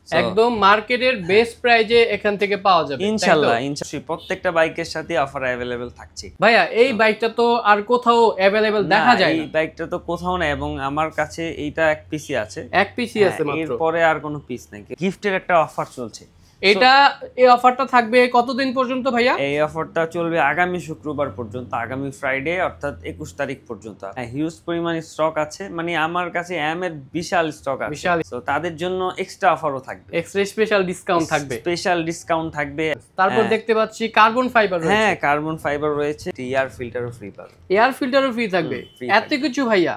একদম মার্কেটের বেস্ট প্রাইজে এখান থেকে পাওয়া যাবে ইনশাআল্লাহ। প্রত্যেকটা বাইকের সাথে অফার अवेलेबल থাকছে। ভাইয়া এই বাইকটা তো আর কোথাও अवेलेबल দেখা যায় না। এই বাইকটা তো কোথাও না, এবং আমার কাছে এইটা এক পিসি আছে। এক পিসি আছে মাত্র, এরপরে আর কোনো পিস নাই। গিফটের একটা অফার চলছে। এটা এই অফারটা থাকবে কতদিন পর্যন্ত ভাইয়া? এই অফারটা চলবে আগামী শুক্রবার পর্যন্ত, আগামী ফ্রাইডে অর্থাৎ 21 তারিখ পর্যন্ত। হিউজ পরিমাণ স্টক আছে, মানে আমার কাছে এম এর বিশাল স্টক আছে। তো তাদের জন্য এক্সট্রা অফারও থাকবে, এক্সট্রা স্পেশাল ডিসকাউন্ট থাকবে, স্পেশাল ডিসকাউন্ট থাকবে। তারপর দেখতে পাচ্ছি কার্বন ফাইবার রয়েছে। হ্যাঁ, কার্বন ফাইবার রয়েছে, এয়ার ফিল্টারও ফ্রি পাবে। এয়ার ফিল্টারও ফ্রি থাকবে, এত কিছু ভাইয়া?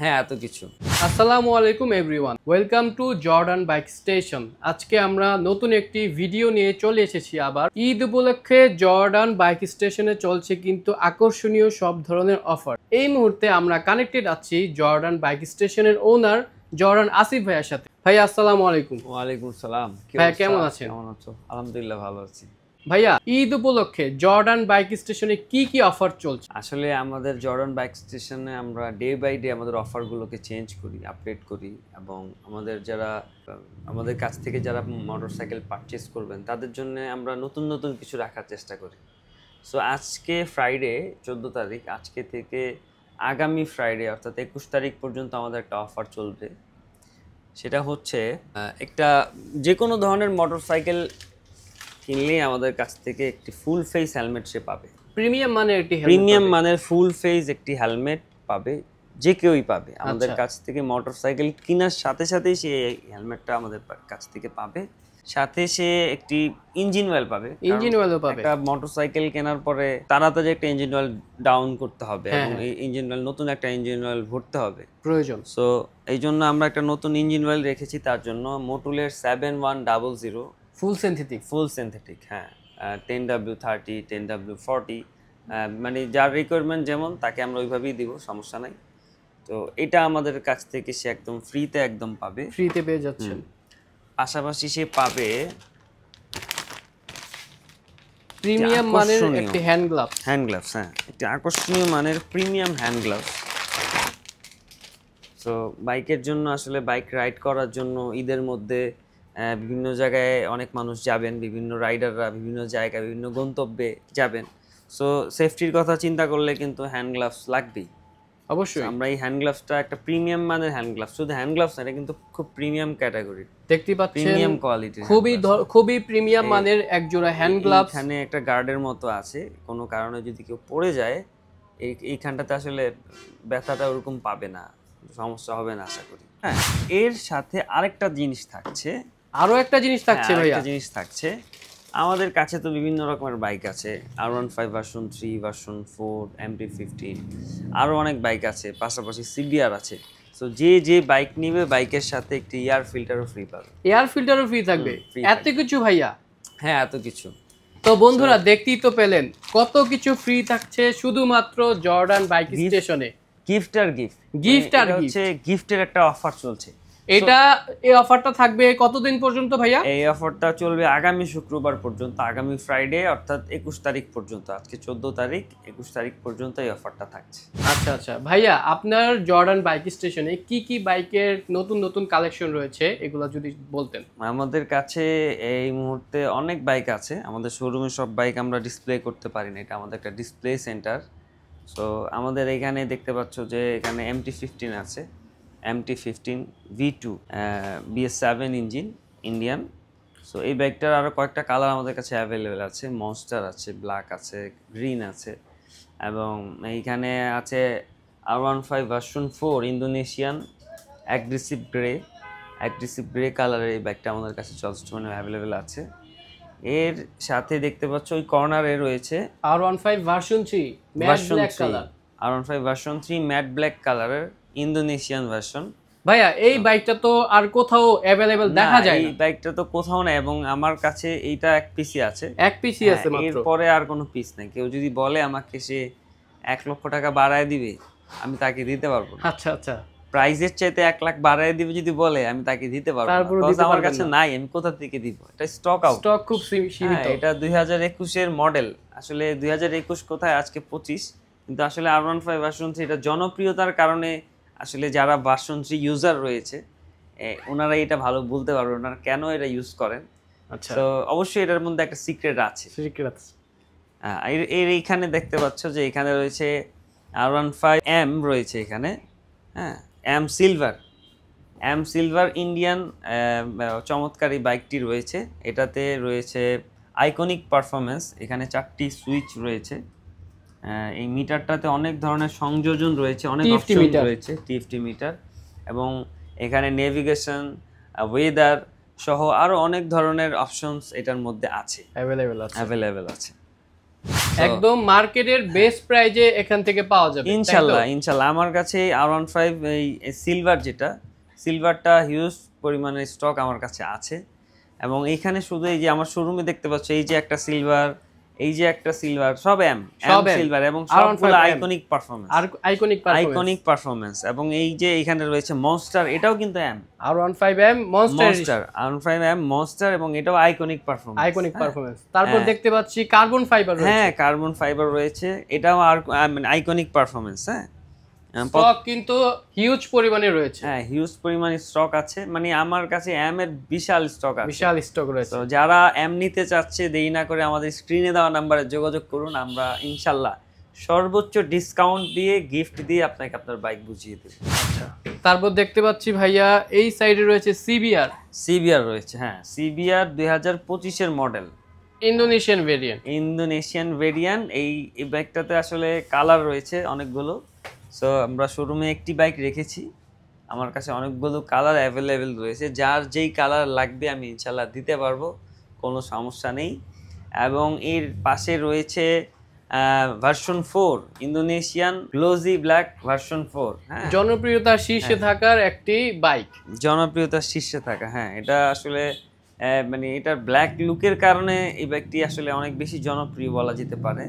হ্যাঁ, এত কিছু। আসসালামু আলাইকুম everyone, welcome to Jordan bike station. আজকে আমরা নতুন একটি ভিডিও নিয়ে চলে এসেছি আবার। ঈদ উপলক্ষে জর্ডান বাইক স্টেশনে চলছে কিন্তু আকর্ষণীয় সব ধরনের অফার। এই মুহূর্তে আমরা কানেক্টেড আছি জর্ডান বাইক স্টেশনের ওনার জর্ডান আসিফ ভাইয়ের সাথে। ভাইয়া আসসালামু আলাইকুম। ওয়ালাইকুম সালাম। ভাইয়া কেমন আছেন? কেমন আছো? আলহামদুলিল্লাহ, ভালো আছি। ভাইয়া ঈদ উপলক্ষে জর্ডান বাইক স্টেশনে কি কি অফার চলছে? আসলে আমাদের জর্ডান বাইক স্টেশনে আমরা ডে বাই ডে আমাদের অফারগুলোকে চেঞ্জ করি, আপডেট করি, এবং আমাদের কাছ থেকে যারা মোটরসাইকেল পারচেস করবেন তাদের জন্য আমরা নতুন নতুন কিছু রাখার চেষ্টা করি। সো আজকে ফ্রাইডে 14 তারিখ, আজকে থেকে আগামী ফ্রাইডে অর্থাৎ 21 তারিখ পর্যন্ত আমাদের একটা অফার চলবে। সেটা হচ্ছে একটা যে কোনো ধরনের মোটরসাইকেল কিনলেই আমাদের কাছ থেকে একটি ফুল ফেস হেলমেট সে পাবে। প্রিমিয়াম মানের ফুল ফেস একটি হেলমেট পাবে, যে কেউই পাবে আমাদের কাছ থেকে। মোটরসাইকেল কেনার সাথে সাথেই সে হেলমেটটা আমাদের কাছ থেকে পাবে। সাথে সে একটি ইঞ্জিন অয়েল পাবে। একটা মোটরসাইকেল কেনার পরে তাড়াতাড়ি একটা ইঞ্জিন অয়েল ডাউন করতে হবে, এবং এই ইঞ্জিন অয়েল, নতুন একটা ইঞ্জিন অয়েল ভরতে হবে প্রয়োজন। সো এই জন্য আমরা একটা নতুন ইঞ্জিন অয়েল রেখেছি তার জন্য, মোটুলের 7100 ফুল সিনথেটিক। হ্যাঁ, 10W30, 10W40, মানে যার রিকোয়ারমেন্ট যেমন তাকে আমরা ওইভাবেই দিব, সমস্যা নাই। তো এটা আমাদের কাছ থেকে সে একদম ফ্রিতে পাবে, ফ্রিতে পেয়ে যাচ্ছেন। পাশাপাশি সে পাবে প্রিমিয়াম মানের একটি হ্যান্ড গ্লাভস। হ্যাঁ, একটি আকর্ষণীয় মানের প্রিমিয়াম হ্যান্ড গ্লাভস। তো বাইকের জন্য, আসলে বাইক রাইড করার জন্য ঈদের মধ্যে বিভিন্ন জায়গায় অনেক মানুষ যাবেন, বিভিন্ন রাইডাররা বিভিন্ন জায়গায় বিভিন্ন গন্তব্যে যাবেন। সো সেফটির কথা চিন্তা করলে কিন্তু হ্যান্ড গ্লাভস লাগবেই। অবশ্যই আমরা এই হ্যান্ড গ্লাভসটা একটা প্রিমিয়াম মানের হ্যান্ড গ্লাভস, শুধু হ্যান্ড গ্লাভস না, এটা কিন্তু খুব প্রিমিয়াম ক্যাটাগরি, দেখতে পাচ্ছেন, প্রিমিয়াম কোয়ালিটি, খুবই প্রিমিয়াম মানের এক জোড়া হ্যান্ড গ্লাভস। এখানে একটা গার্ডের মতো আছে, কোনো কারণে যদি কেউ পড়ে যায় এইখানটাতে আসলে ব্যথাটা ওরকম পাবে না, সমস্যা হবে না আশা করি। হ্যাঁ, এর সাথে আরেকটা জিনিস থাকছে, ভাইয়া জিনিস থাকছে। আমাদের কাছে তো বিভিন্ন রকমের বাইক আছে, R15 ভার্সন 3, ভার্সন 4, MT-15, আরও অনেক বাইক আছে, পাশাপাশি CBR আছে। সো যে বাইক নিবে বাইকের সাথে একটি এয়ার ফিল্টারও ফ্রি পাবে। এয়ার ফিল্টারও ফ্রি থাকবে, এত কিছু ভাইয়া? হ্যাঁ, এত কিছু। তো বন্ধুরা দেখতেই তো পেলেন কত কিছু ফ্রি থাকছে শুধুমাত্র জর্ডান বাইক স্টেশনে। গিফটের একটা অফার চলছে। এই অফারটা থাকবে কতদিন পর্যন্ত ভাইয়া? এই অফারটা চলবে আগামী শুক্রবার পর্যন্ত, আগামী ফ্রাইডে অর্থাৎ 21 তারিখ পর্যন্ত। আজকে 14 তারিখ, 21 তারিখ পর্যন্ত এই অফারটা থাকছে। আচ্ছা ভাইয়া, আপনার জর্ডান বাইক স্টেশনে কি কি বাইকের নতুন কালেকশন রয়েছে এগুলো যদি বলতেন। আমাদের কাছে এই মুহূর্তে অনেক বাইক আছে। আমাদের শোরুমে সব বাইক আমরা ডিসপ্লে করতে পারি না, এটা আমাদের একটা ডিসপ্লে সেন্টার। সো আমাদের এখানে দেখতে পাচ্ছ যে এখানে MT-15 আছে, MT-15 V2 BS7 engine, Indian. So এই বাইকটার আরও কয়েকটা কালার আমাদের কাছে অ্যাভেলেবেল আছে, মনস্টার আছে, ব্ল্যাক আছে, গ্রিন আছে, এবং এইখানে আছে R15 version 4 Indonesian aggressive grey কালারের এই বাইকটা আমাদের কাছে যথেষ্ট মানে অ্যাভেলেবেল আছে। এর সাথে দেখতে পাচ্ছ ওই কর্নারে রয়েছে R15 ভার্সন 3 ম্যাট ব্ল্যাক কালারের ইন্দোনেশিয়ান ভার্সন। ভাইয়া এই বাইকটা তো আর কোথাও अवेलेबल দেখা যায় না। এই বাইকটা তো কোথাও না, এবং আমার কাছে এইটা এক পিসি আছে মাত্র, এরপরে আর কোনো পিস নাই। কেউ যদি বলে আমাকে সে 1 লক্ষ টাকা বাড়ায় দিবে, আমি তাকে দিতে পারবো না। আচ্ছা, প্রাইজের চাইতে 1 লাখ বাড়ায় দিবে যদি বলে, আমি তাকে দিতে পারবো না, আমার কাছে নাই, আমি কোথা থেকে দিব? এটা স্টক খুব সীমিত। এটা 2021 এর মডেল। আসলে 2021 কোথায়, আজকে 25, কিন্তু আসলে R15 ভার্সন 3 এটা জনপ্রিয়তার কারণে আসলে যারা ভার্সন 3 ইউজার রয়েছে ওনারা এটা ভালো বলতে পারবে, ওনারা কেন এটা ইউজ করেন। আচ্ছা, তো অবশ্যই এটার মধ্যে একটা সিক্রেট আছে। এইখানে দেখতে পাচ্ছ যে এখানে রয়েছে R15M রয়েছে এখানে, হ্যাঁ, এম সিলভার ইন্ডিয়ান চমৎকার এই বাইকটি রয়েছে। এটাতে রয়েছে আইকনিক পারফরমেন্স, এখানে 4টি সুইচ রয়েছে। এই মিটারটাতে অনেক ধরনের সংযোজন রয়েছে, অনেক অপশন রয়েছে, টিএফটি মিটার, এবং এখানে নেভিগেশন, ওয়েদার সহ আরো অনেক ধরনের অপশনস এটার মধ্যে আছে, অ্যাভেলেবল আছে। একদম মার্কেটের বেস্ট প্রাইজে এখান থেকে পাওয়া যাবে ইনশাআল্লাহ। আমার কাছে R15 এই সিলভারটা হিউজ পরিমাণে স্টক আমার কাছে আছে, এবং এইখানে শুধু এই যে আমার শোরুমে দেখতে পাচ্ছ এই যে একটা সিলভার, এই যে একটা সিলভার, সব এম সিলভার, এবং সবগুলো আইকনিক পারফরম্যান্স। এবং এই যে এখানে রয়েছে মনস্টার, এটাও কিন্তু এম, R15M মনস্টার, এবং এটাও আইকনিক পারফরম্যান্স। তারপর দেখতে পাচ্ছি কার্বন ফাইবার রয়েছে, হ্যাঁ, কার্বন ফাইবার রয়েছে, এটাও আইকনিক পারফরম্যান্স। হ্যাঁ, স্টক কিন্তু হিউজ পরিমাণে রয়েছে, হ্যাঁ, হিউজ পরিমাণে স্টক আছে, মানে আমার কাছে এম এর বিশাল স্টক রয়েছে। তো যারা এম নিতে চাচ্ছে, দেরি না করে আমাদের স্ক্রিনে দেওয়া নাম্বারে যোগাযোগ করুন, আমরা ইনশাআল্লাহ সর্বোচ্চ ডিসকাউন্ট দিয়ে, গিফট দিয়ে আপনাকে আপনার বাইক বুঝিয়ে দেব। আচ্ছা, তারপর দেখতে পাচ্ছি ভাইয়া এই সাইডে রয়েছে সিবিআর রয়েছে, হ্যাঁ, সিবিআর 2025 এর মডেল, ইন্দোনেশিয়ান ভেরিয়েন্ট। এই বাইকটাতে আসলে কালার রয়েছে অনেকগুলো। সো আমরা শোরুমে একটি বাইক রেখেছি, আমার কাছে অনেকগুলো কালার অ্যাভেলেবেল রয়েছে, যার যেই কালার লাগবে আমি ইনশাল্লাহ দিতে পারবো, কোনো সমস্যা নেই। এবং এর পাশে রয়েছে version 4, Indonesian glossy black version 4, হ্যাঁ, জনপ্রিয়তার শীর্ষে থাকার একটি বাইক, হ্যাঁ, এটা আসলে মানে এটার ব্ল্যাক লুকের কারণে এই বাইকটি আসলে অনেক বেশি জনপ্রিয় বলা যেতে পারে।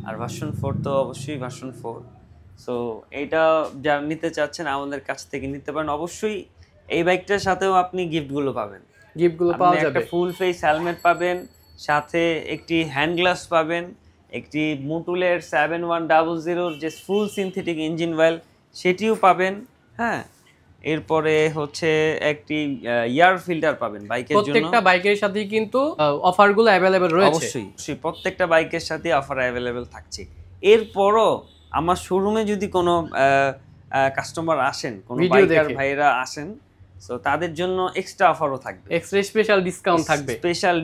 আর ভার্সন 4 তো অবশ্যই ভার্সন 4। সো এইটা যারা নিতে চাচ্ছেন আমাদের কাছ থেকে নিতে পারেন। অবশ্যই এই বাইকটার সাথেও আপনি গিফটগুলো পাওয়া যাবে, একটা ফুল ফেস হেলমেট পাবেন, সাথে একটি হ্যান্ড গ্লাভস পাবেন, একটি মুটুলের 7100 যে ফুল সিনথেটিক ইঞ্জিন অয়েল সেটিও পাবেন, হ্যাঁ। এরপরে হচ্ছে একটি এয়ার ফিল্টার পাবেন বাইকের জন্য। প্রত্যেকটা বাইকের সাথেই কিন্তু অফারগুলো অ্যাভেলেবেল রয়েছে, অবশ্যই প্রত্যেকটা বাইকের সাথে অফার অ্যাভেলেবেল থাকছে। এরপরও আমার শোরুমে যদি কোনো কাস্টমার আসেন, কোনো বাইকার ভাইরা আসেন, সো তাদের জন্য এক্সট্রা অফারও থাকবে, স্পেশাল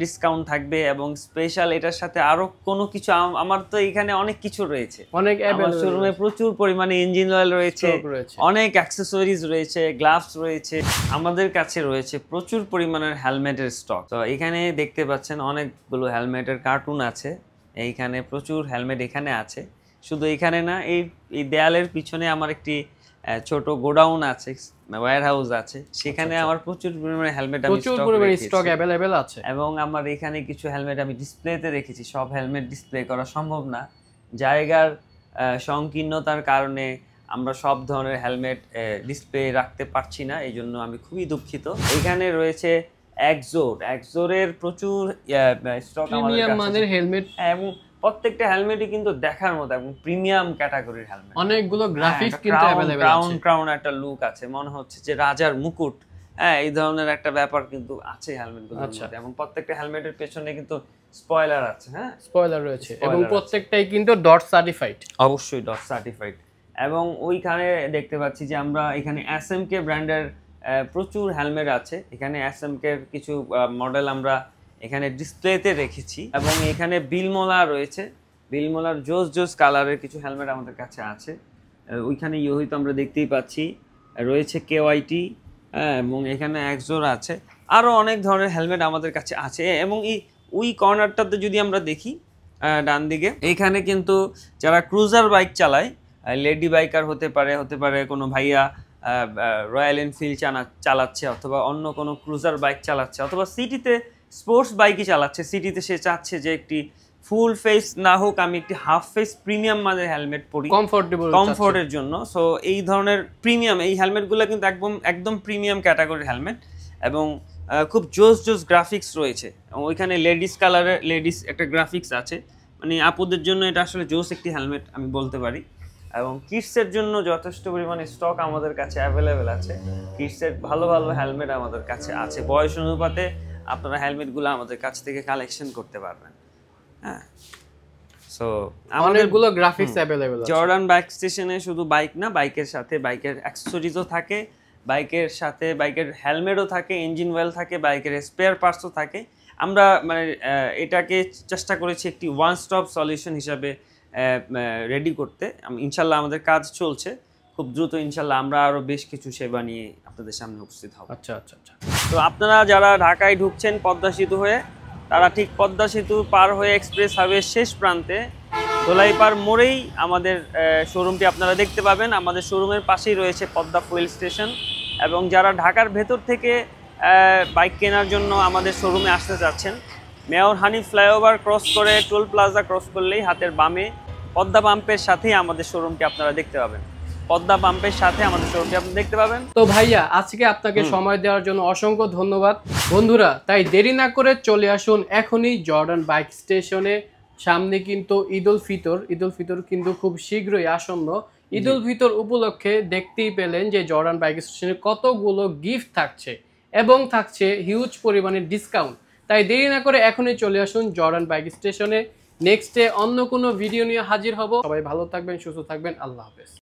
ডিসকাউন্ট থাকবে, এবং স্পেশাল এটার সাথে আরো কোনো কিছু। আমার তো এখানে অনেক কিছু রয়েছে, আমার শোরুমে প্রচুর পরিমাণে ইঞ্জিন অয়েল রয়েছে, অনেক অ্যাক্সেসরিজ রয়েছে, গ্লাভস রয়েছে, আমাদের কাছে রয়েছে প্রচুর পরিমাণের হেলমেটের স্টক। তো এখানে দেখতে পাচ্ছেন অনেকগুলো হেলমেটের কার্টুন আছে, এইখানে প্রচুর হেলমেট এখানে আছে। শুধু এখানে না, এই দেয়ালের পিছনে আমার একটি ছোট গোডাউন আছে, ওয়্যার হাউস আছে, সেখানে আমার প্রচুর পরিমাণে হেলমেট স্টক অ্যাভেলেবেল আছে। এবং আমার এখানে কিছু হেলমেট আমি ডিসপ্লেতে রেখেছি। সব হেলমেট ডিসপ্লে করা সম্ভব না, জায়গার সংকীর্ণতার কারণে আমরা সব ধরনের হেলমেট ডিসপ্লে রাখতে পারছি না, এই জন্য আমি খুবই দুঃখিত। এখানে রয়েছে এক্সোরের প্রচুর স্টক প্রিমিয়াম মানের হেলমেট, এবং প্রত্যেকটা হেলমেটই কিন্তু দেখার মতো এবং প্রিমিয়াম ক্যাটাগরির হেলমেট। অনেকগুলো গ্রাফিক্স কিন্তু अवेलेबल আছে, ক্রাউন একটা লুক আছে, মনে হচ্ছে যে রাজার মুকুট, হ্যাঁ, এই ধরনের একটা ব্যাপার কিন্তু আছে হেলমেটগুলোর মধ্যে। এবং প্রত্যেকটা হেলমেটের পেছনে কিন্তু স্পয়লার আছে, হ্যাঁ, স্পয়লার রয়েছে, এবং প্রত্যেকটাই কিন্তু ডট সার্টিফাইড, অবশ্যই ডট সার্টিফাইড। এবং ওইখানে দেখতে পাচ্ছি যে আমরা এখানে এসএমকে ব্র্যান্ডের প্রচুর হেলমেট আছে। এখানে এসএমকে কিছু মডেল আমরা এখানে ডিসপ্লেতে রেখেছি, এবং এখানে বিলমোলা রয়েছে, বিলমোলার জোস কালারের কিছু হেলমেট আমাদের কাছে আছে। ওইখানে হয়তো আমরা দেখতেই পাচ্ছি রয়েছে কেওয়াইটি, এবং এখানে এক্সোর আছে, আরও অনেক ধরনের হেলমেট আমাদের কাছে আছে। এবং ওই কর্নারটাতে যদি আমরা দেখি ডান দিকে, এইখানে কিন্তু যারা ক্রুজার বাইক চালায়, লেডি বাইকার হতে পারে কোনো ভাইয়া রয়্যাল এনফিল্ড চালাচ্ছে, অথবা অন্য কোনো ক্রুজার বাইক চালাচ্ছে, অথবা সিটিতে স্পোর্টস বাইকই চালাচ্ছে, সিটিতে সে চাচ্ছে যে একটি ফুল ফেস না হোক, আমি একটি হাফ ফেস প্রিমিয়াম মানের হেলমেট পরি কমফোর্টের জন্য। সো এই ধরনের প্রিমিয়াম এই হেলমেটগুলো কিন্তু একদম প্রিমিয়াম ক্যাটাগরির হেলমেট, এবং খুব জোস গ্রাফিক্স রয়েছে। ওইখানে লেডিস একটা গ্রাফিক্স আছে, মানে আপুদের জন্য এটা আসলে জোস একটি হেলমেট আমি বলতে পারি। এবং কিডসের জন্য যথেষ্ট পরিমাণে স্টক আমাদের কাছে অ্যাভেলেবেল আছে। কিডসের ভালো ভালো হেলমেট আমাদের কাছে আছে, বয়স অনুপাতে আপনারা হেলমেটগুলো আমাদের কাছ থেকে কালেকশন করতে পারবেন। হ্যাঁ, সো অনেকগুলো গ্রাফিক্স অ্যাভেলেবেল আছে। জর্ডান বাইক স্টেশনে শুধু বাইক না, বাইকের সাথে বাইকের অ্যাক্সেসরিজও থাকে, বাইকের সাথে বাইকের হেলমেটও থাকে, ইঞ্জিন অয়েল থাকে, বাইকের স্পেয়ার পার্টসও থাকে। আমরা মানে এটাকে চেষ্টা করেছি একটি ওয়ান স্টপ সলিউশন হিসাবে রেডি করতে। ইনশাল্লাহ আমাদের কাজ চলছে, খুব দ্রুত ইনশাল্লাহ আমরা আরও বেশ কিছু সেবা নিয়ে আপনাদের সামনে উপস্থিত হব। আচ্ছা আচ্ছা আচ্ছা। তো আপনারা যারা ঢাকায় ঢুকছেন পদ্মা সেতু হয়ে, তারা ঠিক পদ্মা সেতু পার হয়ে এক্সপ্রেস হাইওয়ের শেষ প্রান্তে দোলাইপাড় মোড়েই আমাদের শোরুমটি আপনারা দেখতে পাবেন। আমাদের শোরুমের পাশেই রয়েছে পদ্মা ফুয়েল স্টেশন। এবং যারা ঢাকার ভেতর থেকে বাইক কেনার জন্য আমাদের শোরুমে আসতে চাচ্ছেন, মেয়র হানিফ ফ্লাইওভার ক্রস করে টোল প্লাজা ক্রস করলেই হাতের বামে পদ্মা পাম্পের সাথেই আমাদের শোরুমটি আপনারা দেখতে পাবেন। পদ্মা পাম্পের সাথে আমাদের শোরুমটি আপনি দেখতে পাবেন। তো ভাইয়া, আজকে আপনাকে সময় দেওয়ার জন্য অসংখ্য ধন্যবাদ। বন্ধুরা, তাই দেরি না করে চলে আসুন এখনই জর্ডান বাইক স্টেশনে। সামনে কিন্তু ঈদ উল ফিতর কিন্তু খুব শীঘ্রই আসন্ন। ঈদ উল ফিতর উপলক্ষে দেখতেই পেলেন যে জর্ডান বাইক স্টেশনে কতগুলো গিফট থাকছে এবং থাকছে হিউজ পরিমাণের ডিসকাউন্ট। তাই দেরি না করে এখনই চলে আসুন জর্ডান বাইক স্টেশনে। নেক্সটে অন্য কোনো ভিডিও নিয়ে হাজির হব। সবাই ভালো থাকবেন, সুস্থ থাকবেন। আল্লাহ হাফেজ।